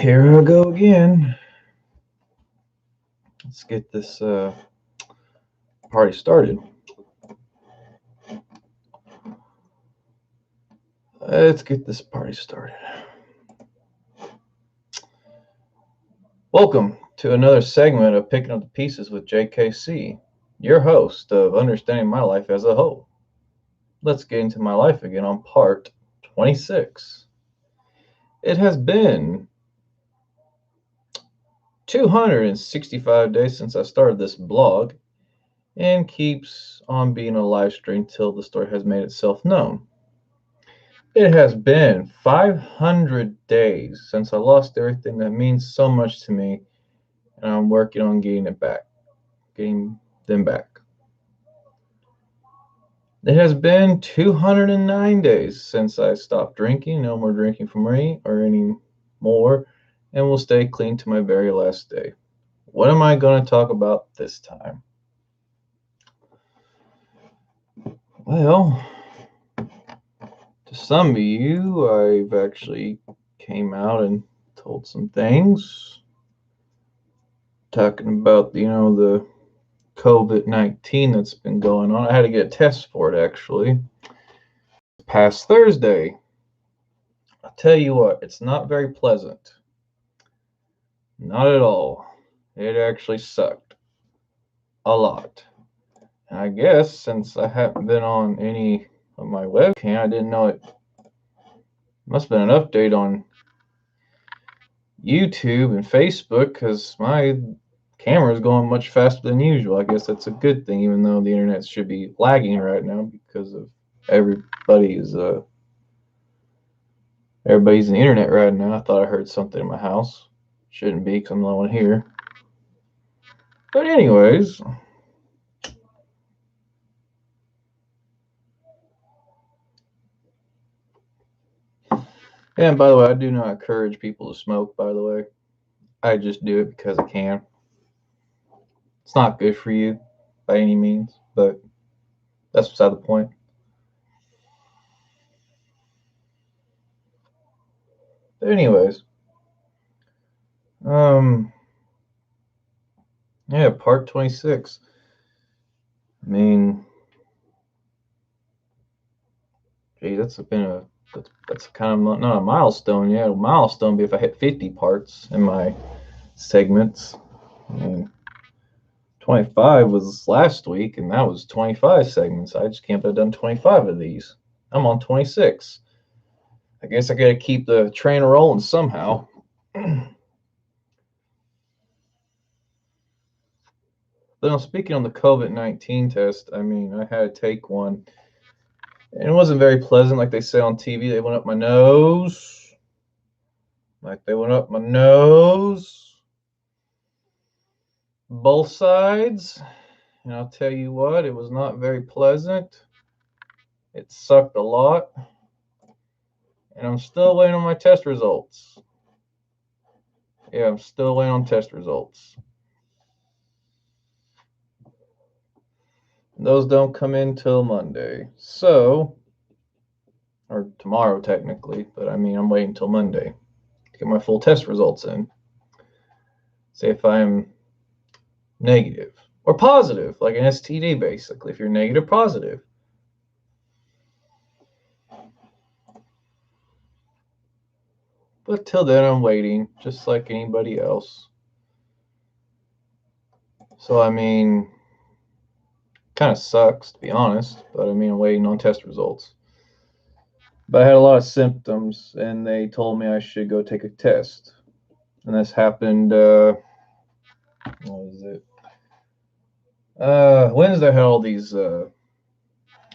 here I go again. Let's get this party started. Let's get this party started. Welcome to another segment of Picking Up the Pieces with J.K.C, your host of Understanding My Life as a Whole. Let's get into my life again on part 26. It has been 265 days since I started this blog, and keeps on being a live stream till the story has made itself known. It has been 500 days since I lost everything that means so much to me, and I'm working on getting them back. It has been 209 days since I stopped drinking, no more drinking for me or any more, and will stay clean to my very last day. What am I going to talk about this time? Well, to some of you, I've actually came out and told some things, talking about, the COVID-19 that's been going on. I had to get a test for it, actually, past Thursday. I'll tell you what, it's not very pleasant. Not at all. It actually sucked a lot. And I guess since I haven't been on any of my webcam, I didn't know it must have been an update on YouTube and Facebook, because my camera is going much faster than usual. I guess that's a good thing, even though the internet should be lagging right now because of everybody's on the internet right now. I thought I heard something in my house. Shouldn't be, because I'm the only one here. But anyways, and by the way, I do not encourage people to smoke, by the way. I just do it because I can. It's not good for you by any means, but that's beside the point. But anyways, yeah, part 26. I mean, gee, that's kind of not a milestone yet. A milestone would be if I hit 50 parts in my segments. I mean, 25 was last week, and that was 25 segments. I just can't have done 25 of these. I'm on 26. I guess I got to keep the train rolling somehow. But speaking on the COVID-19 test, I mean, I had to take one, and it wasn't very pleasant. Like they say on TV, they went up my nose. Both sides. And I'll tell you what, it was not very pleasant. It sucked a lot. And I'm still waiting on my test results. Yeah, I'm still waiting on test results. Those don't come in till Monday. So, or tomorrow technically, but I mean, I'm waiting till Monday to get my full test results in. See if I'm negative or positive, like an STD basically, if you're negative, positive. But till then, I'm waiting, just like anybody else. So, I mean, kind of sucks, to be honest, but I mean, I'm waiting on test results. But I had a lot of symptoms, and they told me I should go take a test. And this happened, what was it? Wednesday I had all these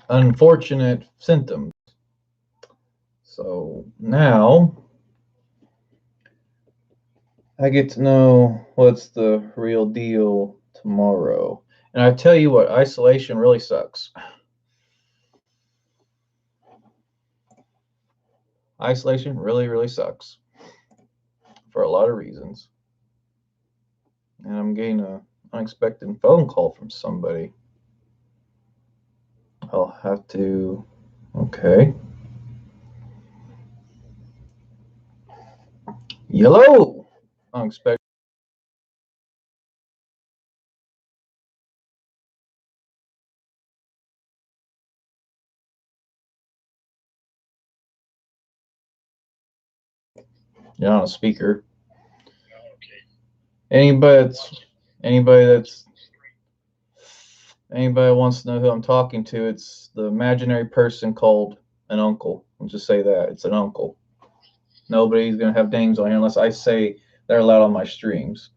unfortunate symptoms. So now I get to know what's the real deal tomorrow. And I tell you what, isolation really sucks. Isolation really, really sucks for a lot of reasons. And I'm getting an unexpected phone call from somebody. I'll have to, okay. Hello. Unexpected. You're on a speaker. Anybody that's anybody that's anybody that wants to know who I'm talking to, it's the imaginary person called an uncle. I'll just say that it's an uncle. Nobody's gonna have names on here unless I say they're allowed on my streams.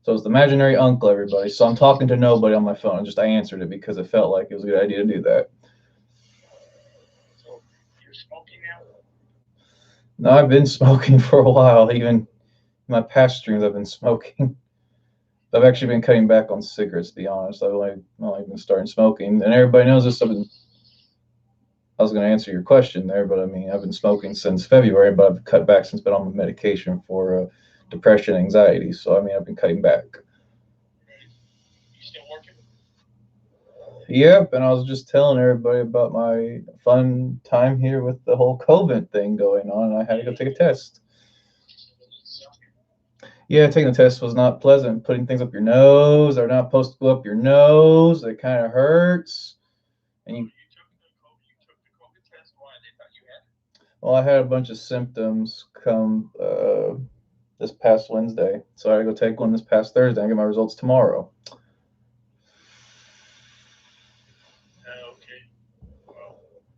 So it's the imaginary uncle, everybody. So I'm talking to nobody on my phone. I answered it because it felt like it was a good idea to do that. No, I've been smoking for a while. Even in my past streams, I've been smoking. I've actually been cutting back on cigarettes, to be honest. I've only been starting smoking, and everybody knows this. I was going to answer your question there, but I mean, I've been smoking since February, but I've cut back since been on medication for depression, anxiety. So I mean, I've been cutting back. Yep, and I was just telling everybody about my fun time here with the whole COVID thing going on, and I had to go take a test. Yeah, taking the test was not pleasant. Putting things up your nose, they're not supposed to go up your nose. It kind of hurts. And you, well, I had a bunch of symptoms come this past Wednesday, so I had to go take one this past Thursday. I get my results tomorrow.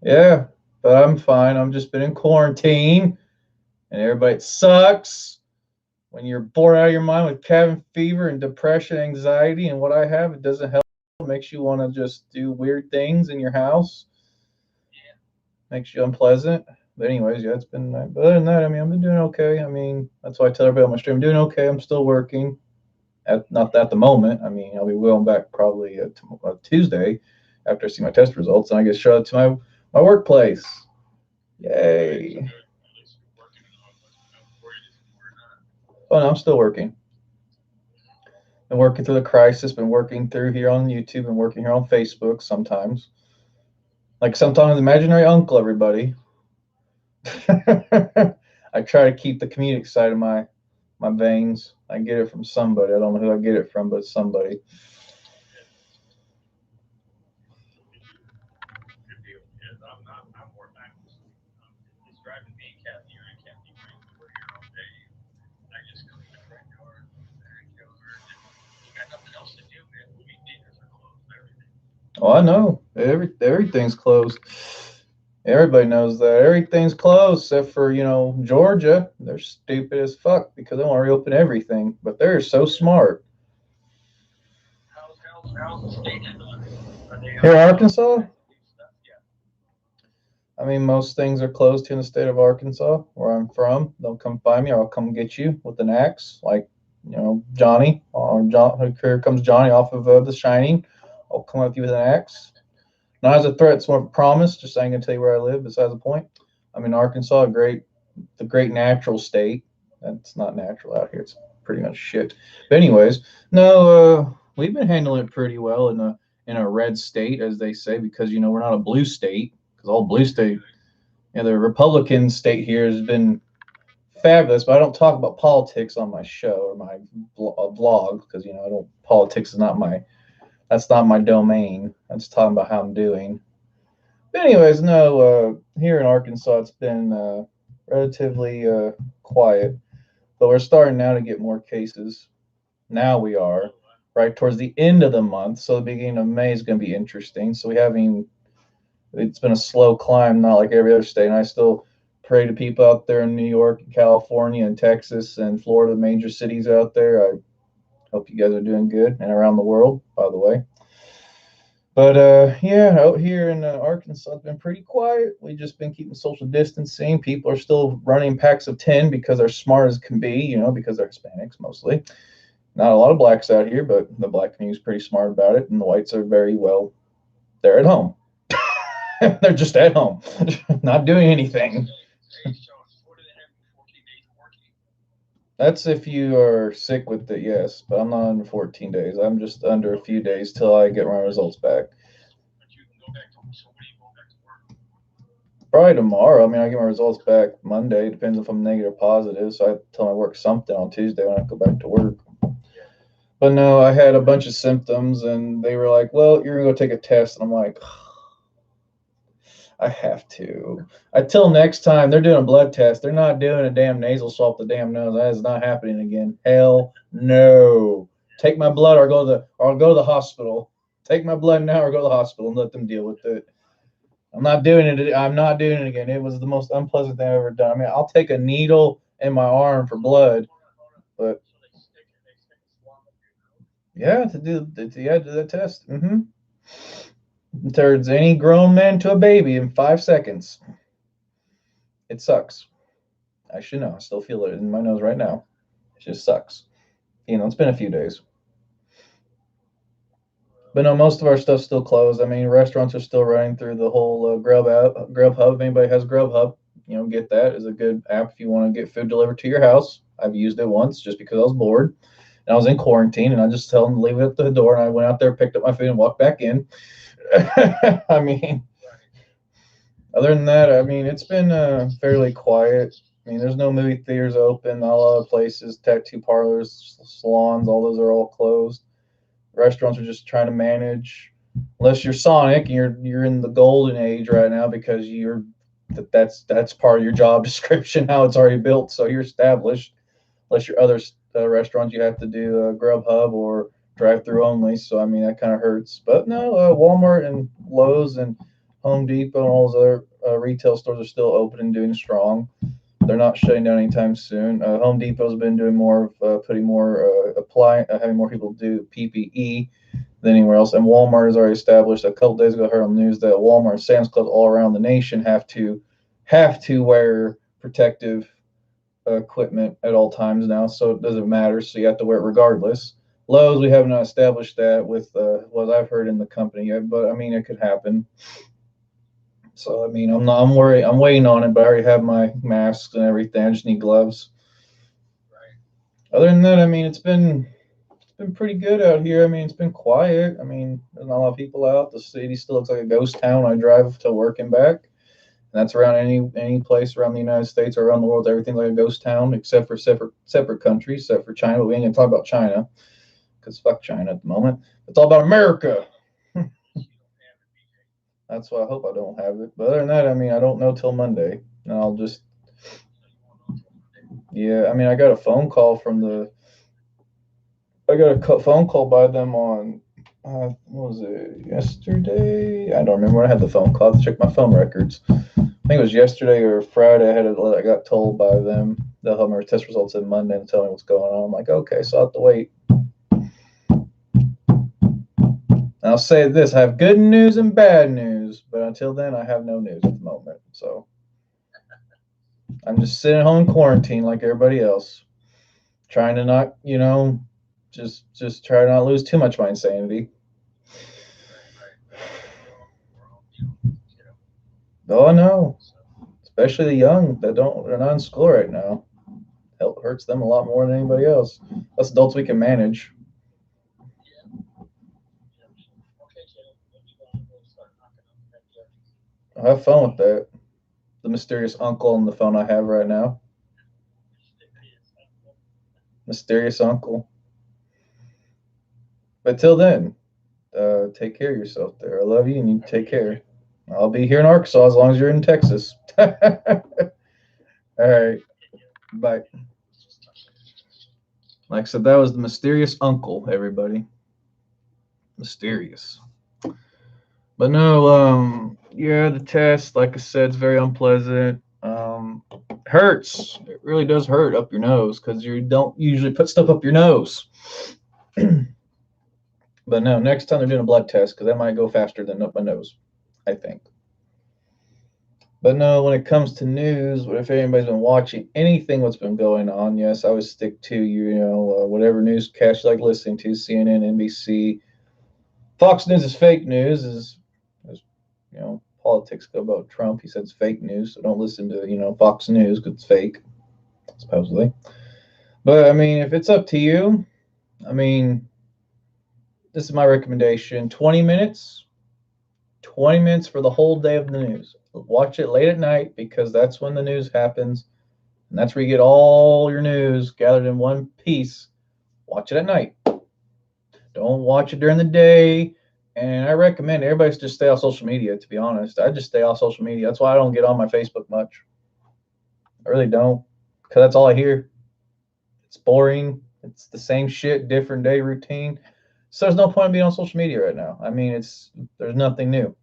Yeah, but I'm fine. I'm just been in quarantine, and everybody it sucks when you're bored out of your mind with cabin fever and depression, anxiety, and what I have. It doesn't help. It makes you want to just do weird things in your house. Makes you unpleasant. But anyways, yeah, it's been. But other than that, I mean, I've been doing okay. I mean, that's why I tell everybody on my stream, I'm doing okay. I'm still working. Not at the moment. I mean, I'll be going back probably Tuesday after I see my test results, and I get showed up to my workplace. Yay! Oh no, I'm still working. Been working through the crisis. Been working through here on YouTube. Been working here on Facebook sometimes. Like sometimes imaginary uncle, everybody. I try to keep the comedic side of my veins. I get it from somebody. I don't know who I get it from, but somebody. Oh, I know. Everything's closed. Everybody knows that everything's closed except for Georgia. They're stupid as fuck because they want to reopen everything, but they're so smart. Here in Arkansas, I mean, most things are closed here in the state of Arkansas, where I'm from. They'll come find me, or I'll come get you with an axe, like Johnny. Or John, here comes Johnny off of The Shining. I'll come with you with an axe. Not as a threat, it's more of a promise. Just saying, I can tell you where I live. Besides the point, I'm in Arkansas, the great natural state. That's not natural out here. It's pretty much shit. But anyways, no, we've been handling it pretty well in a red state, as they say, because we're not a blue state. Because all blue state, the Republican state here has been fabulous. But I don't talk about politics on my show or my blog because I don't. Politics is not my. That's not my domain. I'm just talking about how I'm doing. But anyways, no. Here in Arkansas, it's been relatively quiet, but we're starting now to get more cases. Now we are right towards the end of the month, so the beginning of May is going to be interesting. So we haven't. It's been a slow climb, not like every other state. And I still pray to people out there in New York, and California, and Texas, and Florida, major cities out there. I hope you guys are doing good, and around the world, by the way. But yeah, out here in Arkansas, it's been pretty quiet. We've just been keeping social distancing. People are still running packs of 10 because they're smart as can be, because they're Hispanics mostly. Not a lot of blacks out here, but the black community is pretty smart about it, and the whites are very well. They're at home. They're just at home, not doing anything. That's if you are sick with it, yes. But I'm not under 14 days. I'm just under a few days till I get my results back. Probably tomorrow. I mean, I get my results back Monday. Depends if I'm negative or positive. So I tell them I work something on Tuesday when I go back to work. But no, I had a bunch of symptoms, and they were like, "Well, you're gonna go take a test." And I'm like, I have to. Until next time, they're doing a blood test. They're not doing a damn nasal swab the damn nose. That is not happening again. Hell no. Take my blood or I'll go to the hospital. Take my blood now or go to the hospital and let them deal with it. I'm not doing it. I'm not doing it again. It was the most unpleasant thing I've ever done. I mean, I'll take a needle in my arm for blood, but yeah, to do the test. It turns any grown man to a baby in 5 seconds. It sucks. I should know. I still feel it in my nose right now. It just sucks. It's been a few days. But no, most of our stuff's still closed. I mean, restaurants are still running through the whole Grubhub. If anybody has Grubhub, get that. It's a good app if you want to get food delivered to your house. I've used it once just because I was bored and I was in quarantine, and I just tell them to leave it at the door, and I went out there, picked up my food, and walked back in. I mean, other than that, I mean, it's been fairly quiet. I mean, there's no movie theaters open. All other places, tattoo parlors, salons, all those are all closed. Restaurants are just trying to manage. Unless you're Sonic and you're in the golden age right now because that's part of your job description, how it's already built, so you're established. Unless you're other restaurants, you have to do Grubhub or drive-through only. So I mean that kind of hurts. But no, Walmart and Lowe's and Home Depot and all those other retail stores are still open and doing strong. They're not shutting down anytime soon. Home Depot's been doing more of putting more having more people do PPE than anywhere else. And Walmart has already established a couple days ago. I heard on the news that Walmart and Sam's Club all around the nation have to wear protective equipment at all times now. So it doesn't matter. So you have to wear it regardless. Lowe's, we have not established that with what I've heard in the company yet, but I mean it could happen. So I mean, I'm worried. I'm waiting on it, but I already have my masks and everything. I just need gloves. Other than that, I mean, it's been pretty good out here. I mean, it's been quiet. I mean, there's not a lot of people out. The city still looks like a ghost town. I drive to work and back. And that's around any place around the United States or around the world. Everything's like a ghost town, except for separate countries, except for China. But we ain't gonna talk about China because fuck China at the moment. It's all about America. That's why I hope I don't have it. But other than that, I mean, I don't know till Monday, and I'll just yeah. I mean, I got a phone call from the. I got a phone call by them on. What was it? Yesterday? I don't remember when I had the phone call. I have to check my phone records. I think it was yesterday or Friday. I got told by them they'll have my test results in Monday and tell me what's going on. I'm like, okay, so I have to wait. I'll say this: I have good news and bad news, but until then, I have no news at the moment. So I'm just sitting home in quarantine like everybody else, trying to not, just try to not lose too much of my insanity. Oh no, especially the young that they're not in school right now. It hurts them a lot more than anybody else. Us adults, we can manage. I'll have fun with that. The mysterious uncle on the phone I have right now. Mysterious uncle. But till then, take care of yourself there. I love you and you take care. I'll be here in Arkansas as long as you're in Texas. All right. Bye. Like I said, that was the mysterious uncle, everybody. Mysterious. But no, yeah, the test, like I said, is very unpleasant. Hurts. It really does hurt up your nose because you don't usually put stuff up your nose. But no, next time they're doing a blood test because that might go faster than up my nose, I think. But no, when it comes to news, if anybody's been watching anything what's been going on, yes, I would stick to whatever newscast you like listening to, CNN, NBC. Fox News is fake news, as politics go about Trump. He said it's fake news, so don't listen to Fox News because it's fake, supposedly. But I mean, if it's up to you, I mean, this is my recommendation: 20 minutes 20 minutes for the whole day of the news. Watch it late at night because that's when the news happens. And that's where you get all your news gathered in one piece. Watch it at night. Don't watch it during the day. And I recommend everybody just stay off social media, to be honest. I just stay off social media. That's why I don't get on my Facebook much. I really don't. Because that's all I hear. It's boring. It's the same shit, different day routine. So there's no point in being on social media right now. I mean, there's nothing new.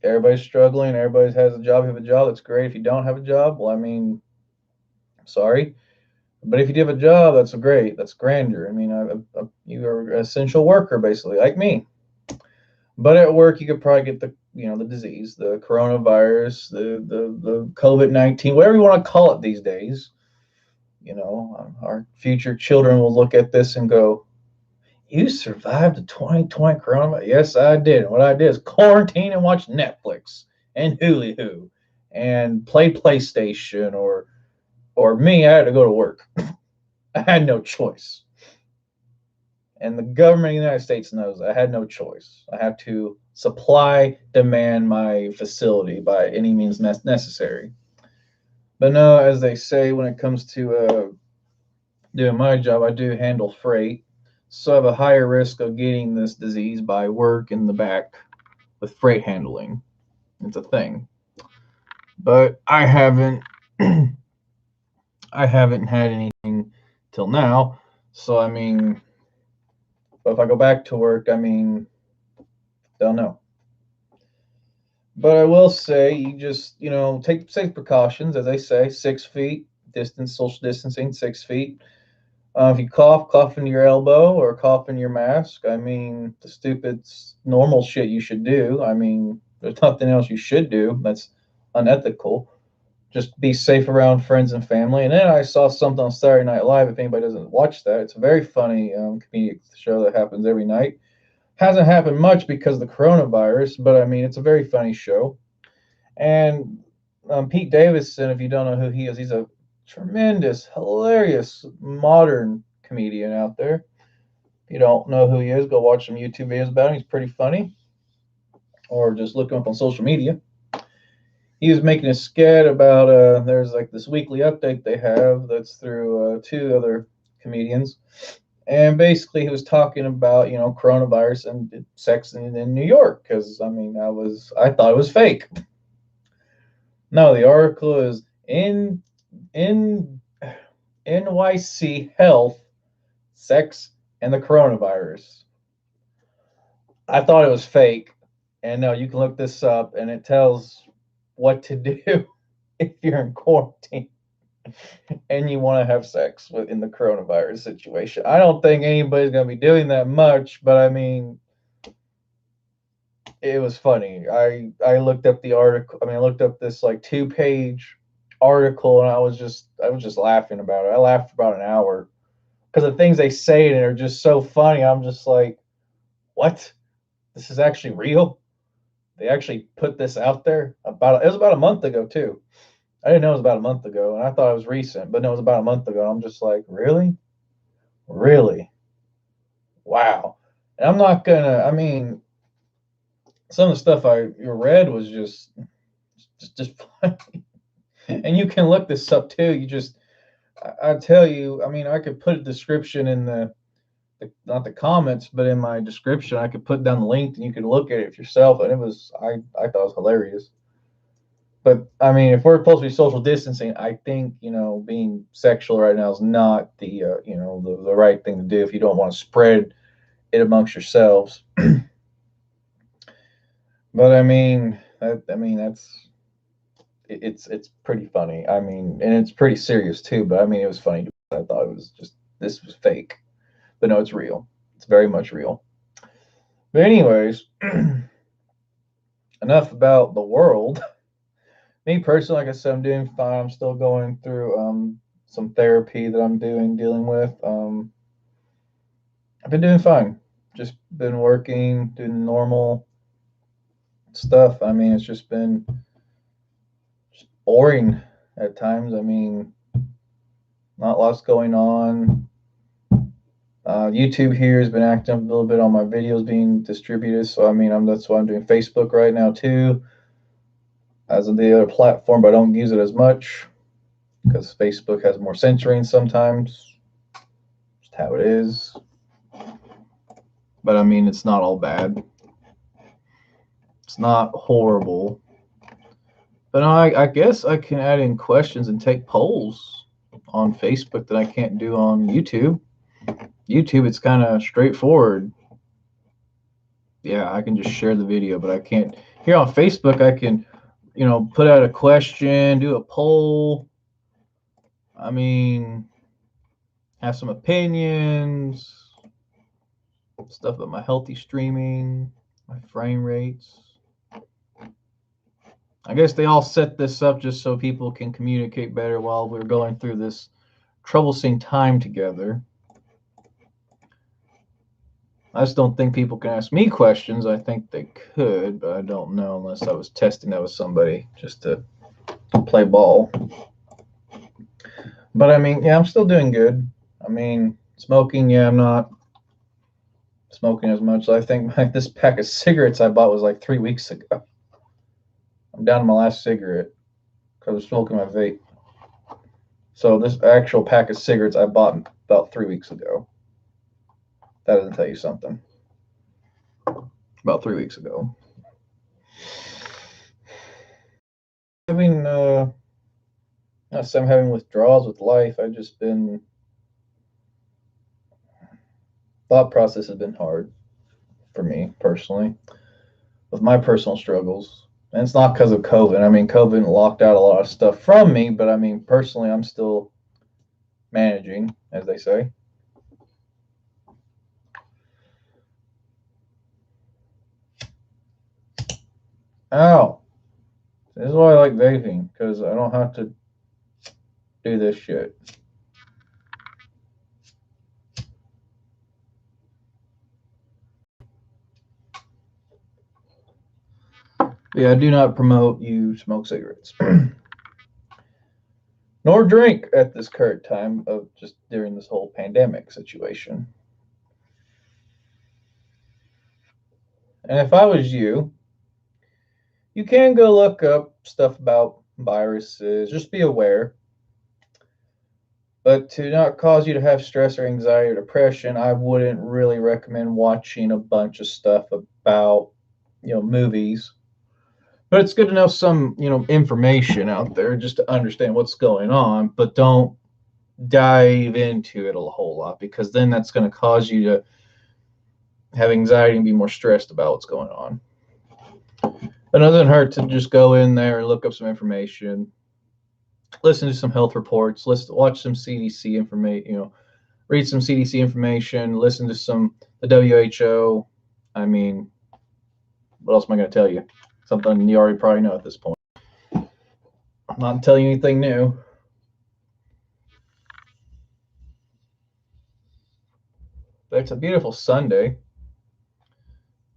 Everybody's struggling. Everybody has a job. If you have a job, that's great. If you don't have a job, well, I mean, sorry. But if you do have a job, that's great. That's grandeur. I mean, you're an essential worker, basically, like me. But at work, you could probably get the disease, the coronavirus, the COVID-19, whatever you want to call it these days. Our future children will look at this and go, "You survived the 2020 coronavirus?" Yes, I did. And what I did is quarantine and watch Netflix and Hulu and play PlayStation, or me, I had to go to work. I had no choice. And the government of the United States knows I had no choice. I have to demand my facility by any means necessary. But no, as they say, when it comes to doing my job, I do handle freight. So I have a higher risk of getting this disease by work in the back with freight handling. It's a thing. But I haven't I haven't had anything till now. So I mean, but if I go back to work, I mean, don't know. But I will say, you just, take safe precautions, as they say, 6 feet distance, social distancing, 6 feet. If you cough into your elbow or cough in your mask. I mean, the stupid, normal shit you should do. I mean, there's nothing else you should do that's unethical. Just be safe around friends and family. And then I saw something on Saturday Night Live. If anybody doesn't watch that, it's a very funny comedic show that happens every night. Hasn't happened much because of the coronavirus, but I mean, it's a very funny show. And Pete Davidson, if you don't know who he is, he's a tremendous, hilarious, modern comedian out there. If you don't know who he is, go watch some YouTube videos about him. He's pretty funny. Or just look him up on social media. He was making a skit about there's like this weekly update they have that's through two other comedians. And basically, he was talking about coronavirus and sex in New York because I mean I thought it was fake. No, the article is in NYC health, sex, and the coronavirus. I thought it was fake, and no, you can look this up, and it tells what to do if you're in quarantine and you want to have sex in the coronavirus situation. I don't think anybody's going to be doing that much, but I mean, it was funny. I looked up the article. I mean, I looked up this like 2-page article, and I was just laughing about it. I laughed for about an hour because the things they say in it are just so funny. I'm just like, what? This is actually real? They actually put this out there it was about a month ago too. I didn't know it was about a month ago, and I thought it was recent, but no, it was about a month ago. I'm just like, really? Really? Wow. And I'm not gonna. I mean, some of the stuff I read was just funny. And you can look this up too. I tell you, I mean, I could put a description in not the comments, but in my description, I could put down the link and you can look at it yourself. And I thought it was hilarious. But I mean, if we're supposed to be social distancing, I think being sexual right now is not the right thing to do if you don't want to spread it amongst yourselves. But I mean, it's pretty funny. I mean, and it's pretty serious too. But I mean, it was funny. I thought this was fake, but no, it's real. It's very much real. But anyways, enough about the world. Me personally, like I said, I'm doing fine. I'm still going through some therapy that I'm dealing with. I've been doing fine. Just been working, doing normal stuff. I mean, it's just been boring at times. I mean, not lots going on. YouTube here has been acting a little bit on my videos being distributed, so I mean, that's why I'm doing Facebook right now too, as in the other platform, but I don't use it as much because Facebook has more censoring sometimes. Just how it is. But I mean, it's not all bad. It's not horrible. But I guess I can add in questions and take polls on Facebook that I can't do on YouTube. YouTube, it's kind of straightforward. Yeah, I can just share the video, but I can't. Here on Facebook, I can, put out a question, do a poll. I mean, have some opinions, stuff about my healthy streaming, my frame rates. I guess they all set this up just so people can communicate better while we're going through this troublesome time together. I just don't think people can ask me questions. I think they could, but I don't know unless I was testing that with somebody just to play ball. But I mean, yeah, I'm still doing good. I mean, smoking, yeah, I'm not smoking as much. I think this pack of cigarettes I bought was like 3 weeks ago. I'm down to my last cigarette because I was smoking my vape. So this actual pack of cigarettes I bought about 3 weeks ago. That doesn't tell you something. About 3 weeks ago. I mean, I'm having withdrawals with life. I've just been thought process has been hard for me personally with my personal struggles. And it's not because of COVID. I mean, COVID locked out a lot of stuff from me, but I mean, personally, I'm still managing, as they say. Ow. This is why I like vaping, because I don't have to do this shit. Yeah, I do not promote you smoke cigarettes. Nor drink at this current time of just during this whole pandemic situation. And if I was you, you can go look up stuff about viruses. Just be aware. But to not cause you to have stress or anxiety or depression, I wouldn't really recommend watching a bunch of stuff about, movies. But it's good to know some, information out there just to understand what's going on. But don't dive into it a whole lot because then that's going to cause you to have anxiety and be more stressed about what's going on. But it doesn't hurt to just go in there and look up some information, listen to some health reports, watch some CDC information, read some CDC information, listen to some the WHO. I mean, what else am I going to tell you? Something you already probably know at this point. I'm not telling you anything new. But it's a beautiful Sunday.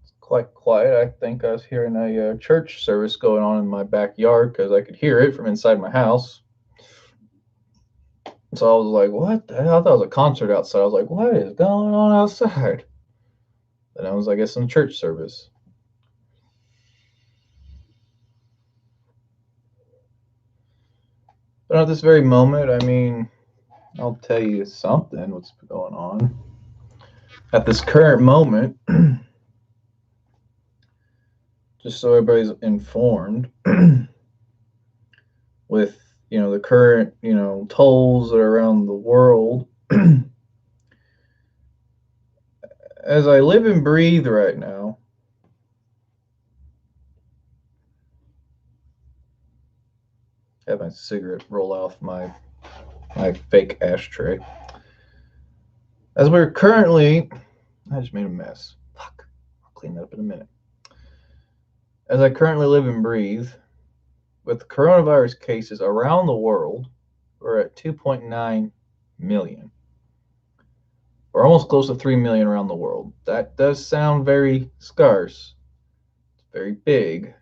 It's quite quiet. I think I was hearing a church service going on in my backyard because I could hear it from inside my house. So I was like, what the hell? I thought it was a concert outside. I was like, what is going on outside? And I was, I guess, in church service. But at this very moment, I mean, I'll tell you something, what's going on. At this current moment, just so everybody's informed, with, the current, tolls that are around the world, as I live and breathe right now, have my cigarette roll off my fake ashtray. As we're currently, I just made a mess. Fuck. I'll clean that up in a minute. As I currently live and breathe, with coronavirus cases around the world, we're at 2.9 million. We're almost close to 3 million around the world. That does sound very scarce. It's very big.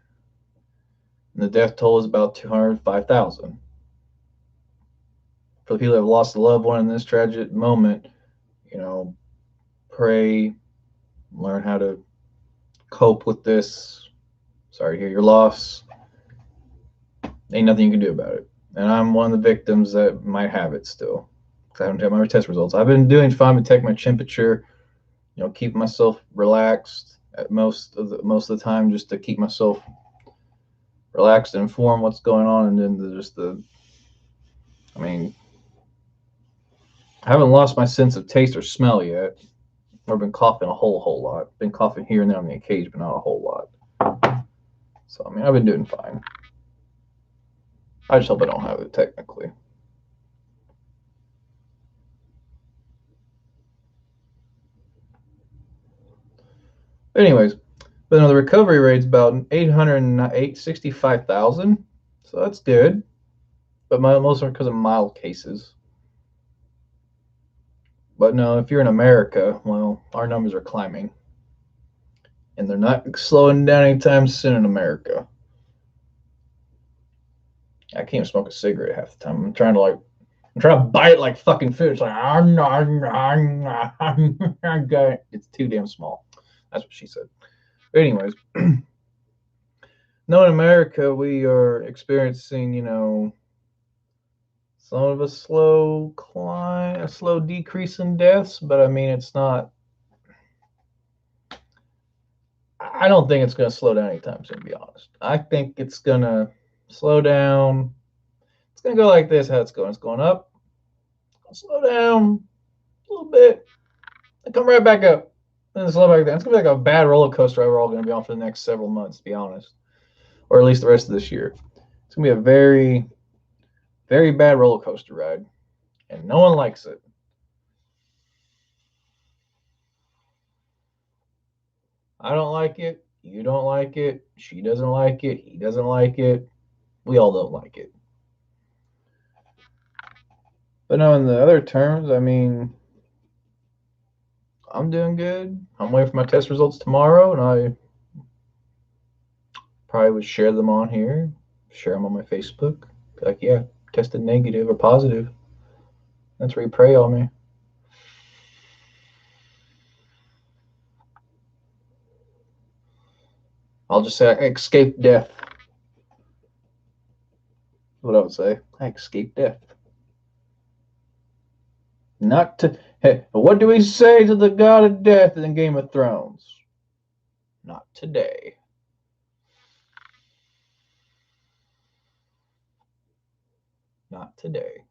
And the death toll is about 205,000. For the people that have lost a loved one in this tragic moment, pray, learn how to cope with this. Sorry to hear your loss. Ain't nothing you can do about it. And I'm one of the victims that might have it still. I haven't had my test results. I've been doing fine with taking my temperature, keep myself relaxed at most of the time, just to keep myself relaxed and informed what's going on. And then I haven't lost my sense of taste or smell yet. I've been coughing a whole lot. Been coughing here and there on the occasion, but not a whole lot. So I've been doing fine. I just hope I don't have it technically. Anyways, but no, the recovery rate's about 865,000, so that's good. But most are because of mild cases. But no, if you're in America, well, our numbers are climbing, and they're not slowing down anytime soon in America. I can't even smoke a cigarette half the time. I'm trying to bite like fucking food. It's like it's too damn small. That's what she said. But anyways, no, in America we are experiencing, some of a slow climb, a slow decrease in deaths, but it's not. I don't think it's going to slow down anytime soon, to be honest. I think it's going to slow down. It's going to go like this, how it's going. It's going up, slow down a little bit, and come right back up. And slow back down. It's going to be like a bad roller coaster we're all going to be on for the next several months, to be honest. Or at least the rest of this year. It's going to be a very, very bad roller coaster ride. And no one likes it. I don't like it. You don't like it. She doesn't like it. He doesn't like it. We all don't like it. But no, in the other terms, I'm doing good. I'm waiting for my test results tomorrow, and I probably would share them on here, share them on my Facebook. Be like, yeah, tested negative or positive. That's where you pray on me. I'll just say I escaped death. What I would say. I escaped death. Not to. Hey, what do we say to the god of death in Game of Thrones? Not today. Not today.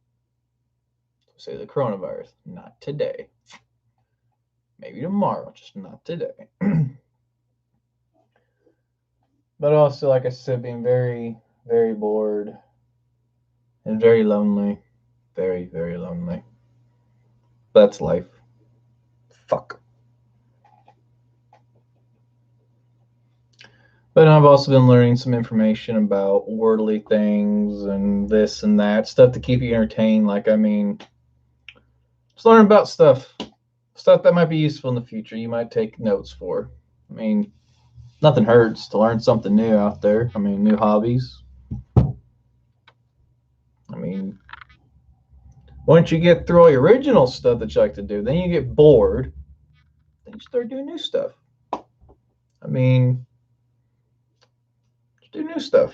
Say the coronavirus. Not today. Maybe tomorrow, just not today. But also, like I said, being very, very bored and very lonely. Very, very lonely. That's life. Fuck. But I've also been learning some information about worldly things and this and that stuff to keep you entertained. Just learn about stuff that might be useful in the future. You might take notes for. Nothing hurts to learn something new out there. New hobbies. Once you get through all your original stuff that you like to do, then you get bored. Then you start doing new stuff. Just do new stuff.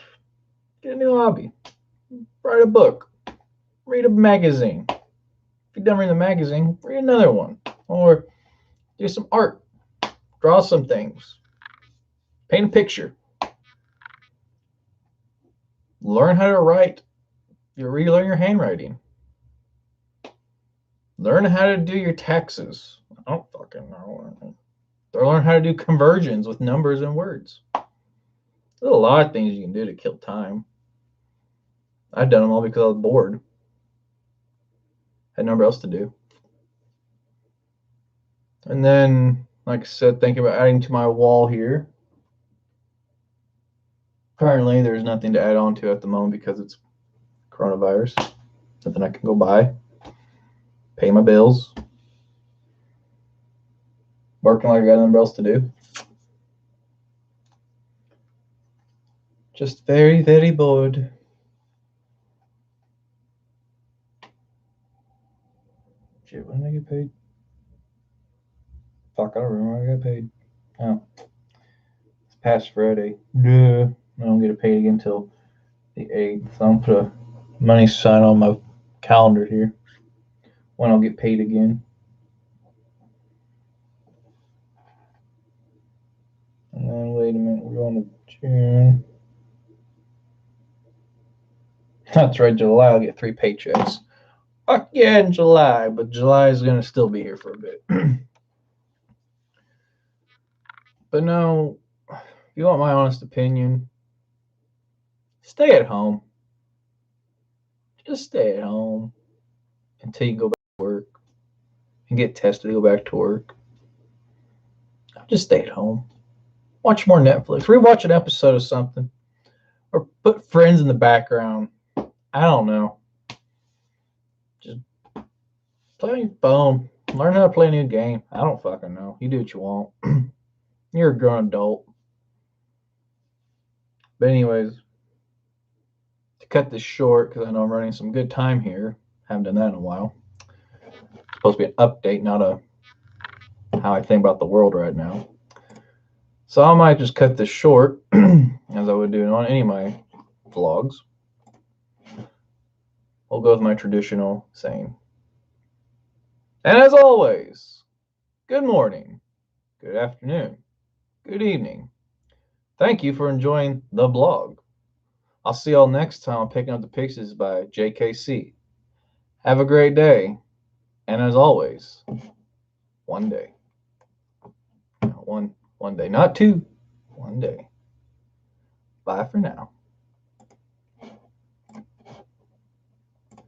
Get a new hobby. Write a book. Read a magazine. If you're done reading the magazine, read another one. Or do some art. Draw some things. Paint a picture. Learn how to write. You relearn your handwriting. Learn how to do your taxes. I don't fucking know. Learn how to do conversions with numbers and words. There's a lot of things you can do to kill time. I've done them all because I was bored. Had nothing else to do. And then, like I said, thinking about adding to my wall here. Currently, there's nothing to add on to at the moment because it's coronavirus. Nothing I can go buy. Pay my bills. Working like I got nothing else to do. Just very, very bored. Shit, when did I get paid? Fuck, I don't remember when I got paid. Oh, it's past Friday. Duh. I don't get paid again until the 8th. So I'm gonna put a money sign on my calendar here when I'll get paid again. And then wait a minute, we're going to June. That's right, July I'll get 3 paychecks. Fuck yeah, in July, but July is gonna still be here for a bit. But no, if you want my honest opinion, stay at home. Just stay at home until you go back to work and get tested to go back to work. Just stay at home. Watch more Netflix. Rewatch an episode of something. Or put Friends in the background. I don't know. Just play on your phone. Learn how to play a new game. I don't fucking know. You do what you want. You're a grown adult. But anyways, to cut this short, because I know I'm running some good time here. Haven't done that in a while. It's supposed to be an update, not a how I think about the world right now. So I might just cut this short, as I would do on any of my vlogs. We'll go with my traditional saying. And as always, good morning, good afternoon, good evening. Thank you for enjoying the blog. I'll see y'all next time on Picking Up the Pieces by J.K.C. Have a great day. And as always, one day. One day, not two. One day. Bye for now.